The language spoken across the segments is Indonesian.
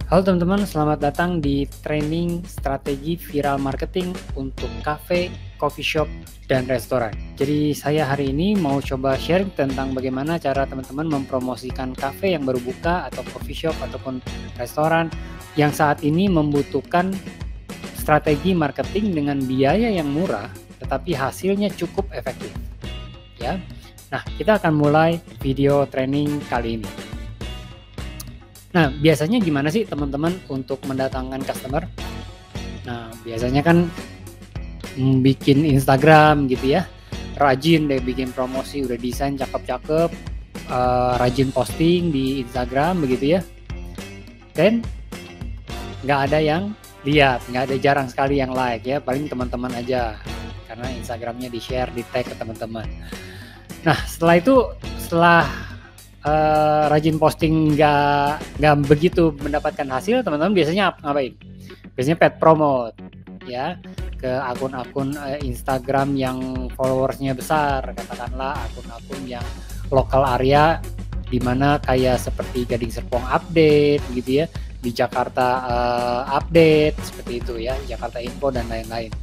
Halo teman-teman, selamat datang di training strategi viral marketing untuk cafe, coffee shop, dan restoran. Jadi saya hari ini mau coba share tentang bagaimana cara teman-teman mempromosikan cafe yang baru buka atau coffee shop ataupun restoran yang saat ini membutuhkan strategi marketing dengan biaya yang murah tetapi hasilnya cukup efektif. Ya. Nah, kita akan mulai video training kali ini. Nah, biasanya gimana sih teman-teman untuk mendatangkan customer? Nah, biasanya kan bikin Instagram gitu ya, rajin deh bikin promosi, udah desain cakep-cakep, rajin posting di Instagram begitu ya. Dan nggak ada yang lihat, nggak ada, jarang sekali yang like ya, paling teman-teman aja, karena Instagramnya di-share, di-tag ke teman-teman. Nah, setelah rajin posting nggak begitu mendapatkan hasil, teman-teman biasanya ngapain? Biasanya paid promote ya ke akun-akun Instagram yang followersnya besar, katakanlah akun-akun yang lokal area di mana kayak seperti Gading Serpong update gitu ya, di Jakarta update seperti itu ya, Jakarta Info dan lain-lain.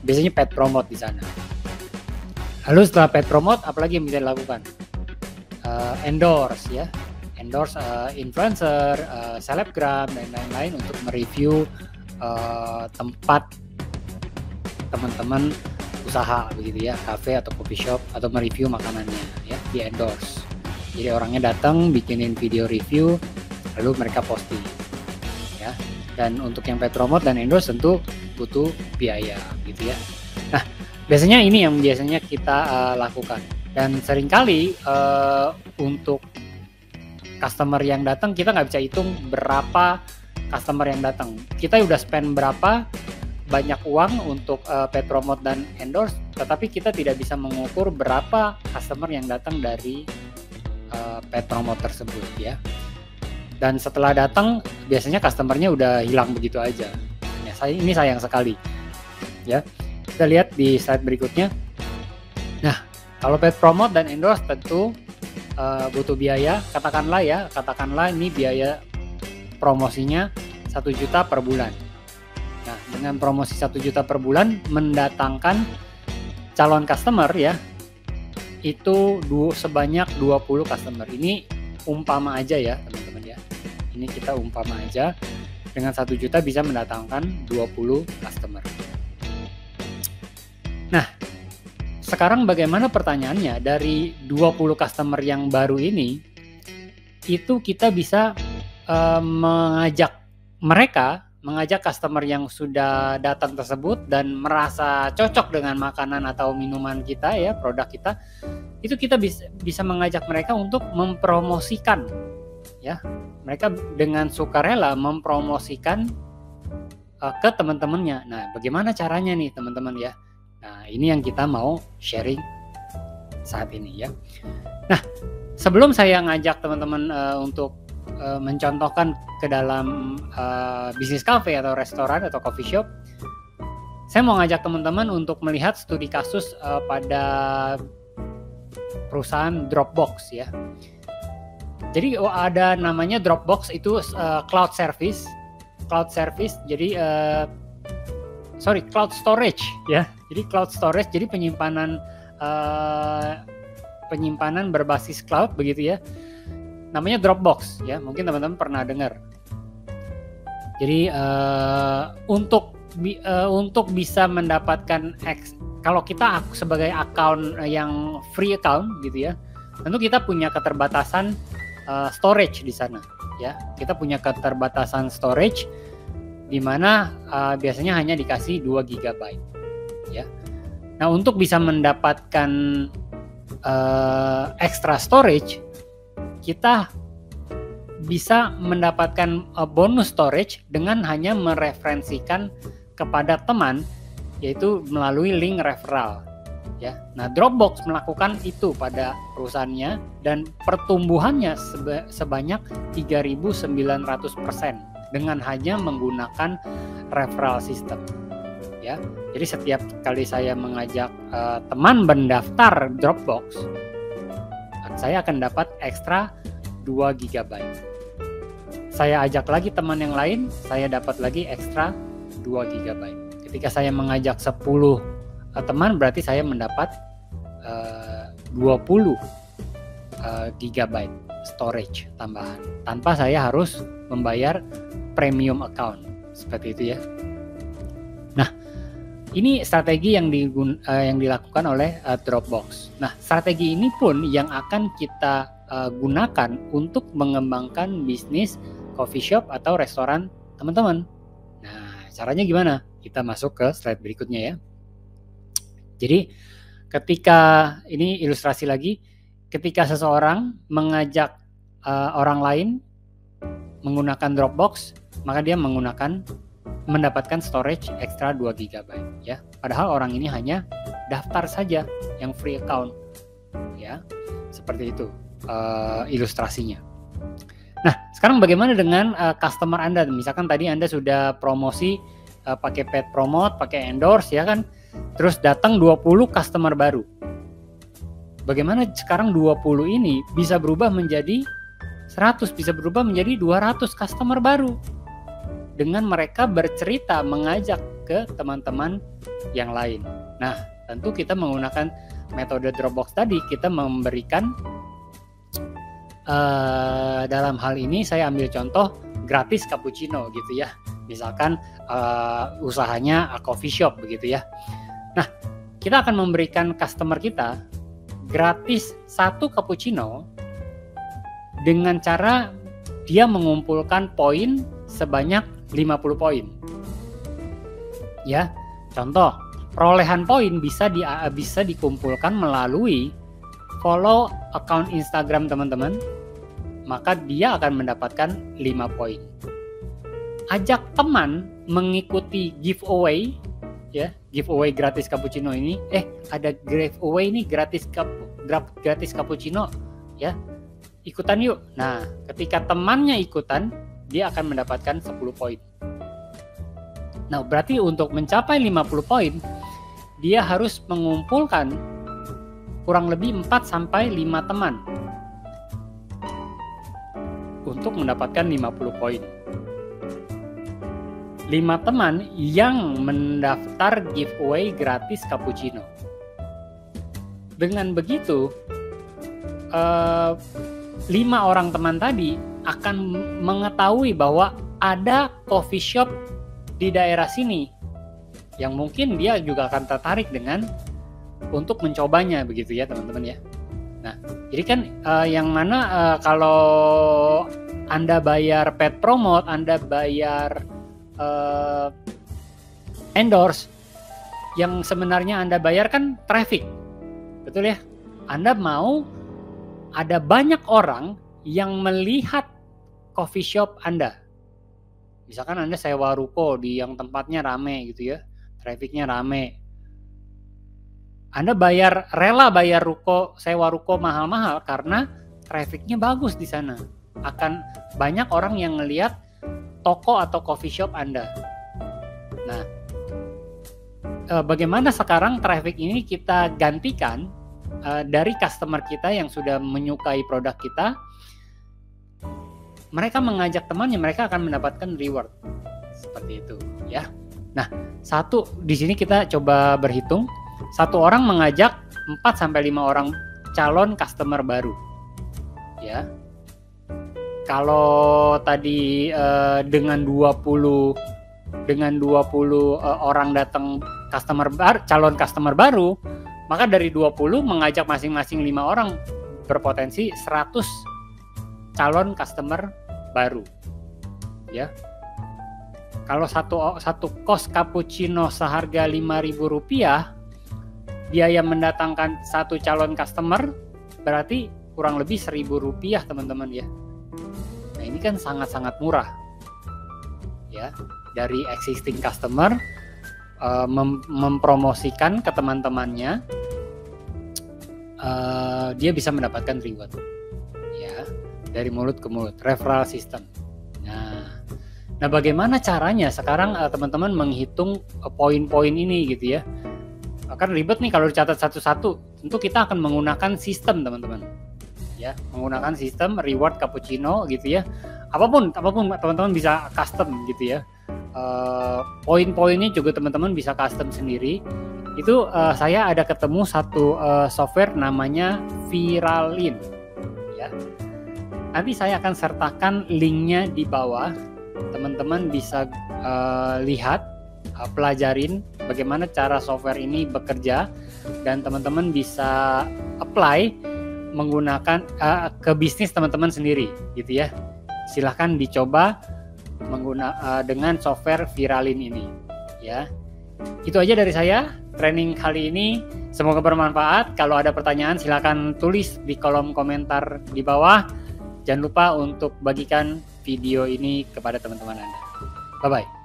Biasanya paid promote di sana. Lalu setelah paid promote, apalagi yang bisa dilakukan? Endorse ya, endorse influencer, selebgram dan lain-lain untuk mereview tempat teman-teman usaha begitu ya, cafe atau coffee shop, atau mereview makanannya ya, di endorse. Jadi orangnya datang bikinin video review lalu mereka posting ya. Dan untuk yang paid promote dan endorse tentu butuh biaya gitu ya. Nah, biasanya ini yang biasanya kita lakukan. Dan seringkali untuk customer yang datang kita nggak bisa hitung berapa customer yang datang. Kita udah spend berapa banyak uang untuk paid promote dan endorse, tetapi kita tidak bisa mengukur berapa customer yang datang dari paid promote tersebut ya. Dan setelah datang biasanya customernya udah hilang begitu aja. Ya, ini sayang sekali ya. Kita lihat di slide berikutnya. Nah, kalau paid promote dan endorse tentu butuh biaya, katakanlah ini biaya promosinya 1 juta per bulan. Nah, dengan promosi 1 juta per bulan mendatangkan calon customer ya, itu sebanyak 20 customer. Ini umpama aja ya teman-teman ya. Ini kita umpama aja, dengan 1 juta bisa mendatangkan 20 customer. Nah, sekarang bagaimana pertanyaannya, dari 20 customer yang baru ini, itu kita bisa mengajak customer yang sudah datang tersebut dan merasa cocok dengan makanan atau minuman kita ya, produk kita, itu kita bisa mengajak mereka untuk mempromosikan ya. Mereka dengan sukarela mempromosikan ke teman-temannya. Nah, bagaimana caranya nih teman-teman ya? Nah, ini yang kita mau sharing saat ini ya. Nah, sebelum saya ngajak teman-teman untuk mencontohkan ke dalam bisnis cafe atau restoran atau coffee shop, saya mau ngajak teman-teman untuk melihat studi kasus pada perusahaan Dropbox ya. Jadi ada namanya Dropbox, itu cloud service. Jadi cloud storage ya. Jadi cloud storage, jadi penyimpanan berbasis cloud begitu ya. Namanya Dropbox ya. Mungkin teman-teman pernah dengar. Jadi untuk bisa mendapatkan kalau kita sebagai account yang free account gitu ya, tentu kita punya keterbatasan storage di sana ya. Kita punya keterbatasan storage di mana biasanya hanya dikasih 2 GB ya. Nah, untuk bisa mendapatkan extra storage, kita bisa mendapatkan bonus storage dengan hanya mereferensikan kepada teman, yaitu melalui link referral ya. Nah, Dropbox melakukan itu pada perusahaannya dan pertumbuhannya sebanyak 3.900% dengan hanya menggunakan referral system ya. Jadi setiap kali saya mengajak teman mendaftar Dropbox, saya akan dapat ekstra 2 GB. saya ajak lagi teman yang lain, saya dapat lagi ekstra 2 GB. Ketika saya mengajak 10 teman, berarti saya mendapat 20 GB storage tambahan tanpa saya harus membayar premium account seperti itu ya. Nah, ini strategi yang dilakukan oleh Dropbox. Nah, strategi ini pun yang akan kita gunakan untuk mengembangkan bisnis coffee shop atau restoran teman-teman. Nah, caranya gimana? Kita masuk ke slide berikutnya ya. Jadi, ketika ini ilustrasi lagi, ketika seseorang mengajak orang lain menggunakan Dropbox, maka dia mendapatkan storage ekstra 2 GB ya. Padahal orang ini hanya daftar saja yang free account ya. Seperti itu ilustrasinya. Nah, sekarang bagaimana dengan customer Anda? Misalkan tadi Anda sudah promosi pakai paid promote, pakai endorse ya kan. Terus datang 20 customer baru. Bagaimana sekarang 20 ini bisa berubah menjadi 100, bisa berubah menjadi 200 customer baru. Dengan mereka bercerita, mengajak ke teman-teman yang lain. Nah, tentu kita menggunakan metode Dropbox tadi, kita memberikan dalam hal ini saya ambil contoh gratis cappuccino gitu ya. Misalkan usahanya coffee shop begitu ya. Nah, kita akan memberikan customer kita gratis 1 cappuccino dengan cara dia mengumpulkan poin sebanyak 50 poin. Ya, contoh, perolehan poin bisa dikumpulkan melalui follow account Instagram teman-teman, maka dia akan mendapatkan 5 poin. Ajak teman mengikuti giveaway, ya, giveaway gratis cappuccino ini. Ada giveaway nih gratis cappuccino, ya. Ikutan yuk. Nah, ketika temannya ikutan, dia akan mendapatkan 10 poin. Nah, berarti untuk mencapai 50 poin, dia harus mengumpulkan kurang lebih 4-5 teman untuk mendapatkan 50 poin. 5 teman yang mendaftar giveaway gratis cappuccino. Dengan begitu, 5 orang teman tadi akan mengetahui bahwa ada coffee shop di daerah sini yang mungkin dia juga akan tertarik dengan untuk mencobanya begitu ya teman-teman ya. Nah, jadi kan yang mana kalau Anda bayar paid promote, Anda bayar endorse, yang sebenarnya Anda bayar kan traffic, betul ya? Anda mau ada banyak orang yang melihat coffee shop Anda. Misalkan Anda sewa ruko di yang tempatnya rame gitu ya, trafficnya rame. Anda rela bayar sewa ruko mahal-mahal karena trafficnya bagus di sana. Akan banyak orang yang ngelihat toko atau coffee shop Anda. Nah, bagaimana sekarang traffic ini kita gantikan dari customer kita yang sudah menyukai produk kita? Mereka mengajak temannya, mereka akan mendapatkan reward. Seperti itu, ya. Nah, di sini kita coba berhitung. 1 orang mengajak 4-5 orang calon customer baru. Ya. Kalau tadi dengan 20 orang datang calon customer baru, maka dari 20 mengajak masing-masing 5 orang berpotensi 100 calon customer baru. Ya. Kalau satu kos cappuccino seharga Rp5.000, biaya mendatangkan 1 calon customer berarti kurang lebih Rp1.000 teman-teman ya. Nah, ini kan sangat-sangat murah. Ya, dari existing customer mempromosikan ke teman-temannya, dia bisa mendapatkan reward. Ya, dari mulut ke mulut, referral system. Nah, bagaimana caranya sekarang teman-teman menghitung poin-poin ini gitu ya? Kan ribet nih kalau dicatat satu-satu. Tentu kita akan menggunakan sistem teman-teman. Ya, menggunakan sistem reward cappuccino gitu ya. apapun teman-teman bisa custom gitu ya. Poin-poinnya juga teman-teman bisa custom sendiri. Itu saya ada ketemu satu software namanya Viralin ya. Nanti saya akan sertakan linknya di bawah. Teman-teman bisa lihat, pelajarin bagaimana cara software ini bekerja, dan teman-teman bisa apply menggunakan ke bisnis teman-teman sendiri gitu ya. Silahkan dicoba dengan software Viralin ini ya. Itu aja dari saya training kali ini, semoga bermanfaat. Kalau ada pertanyaan silahkan tulis di kolom komentar di bawah. Jangan lupa untuk bagikan video ini kepada teman-teman Anda. Bye-bye.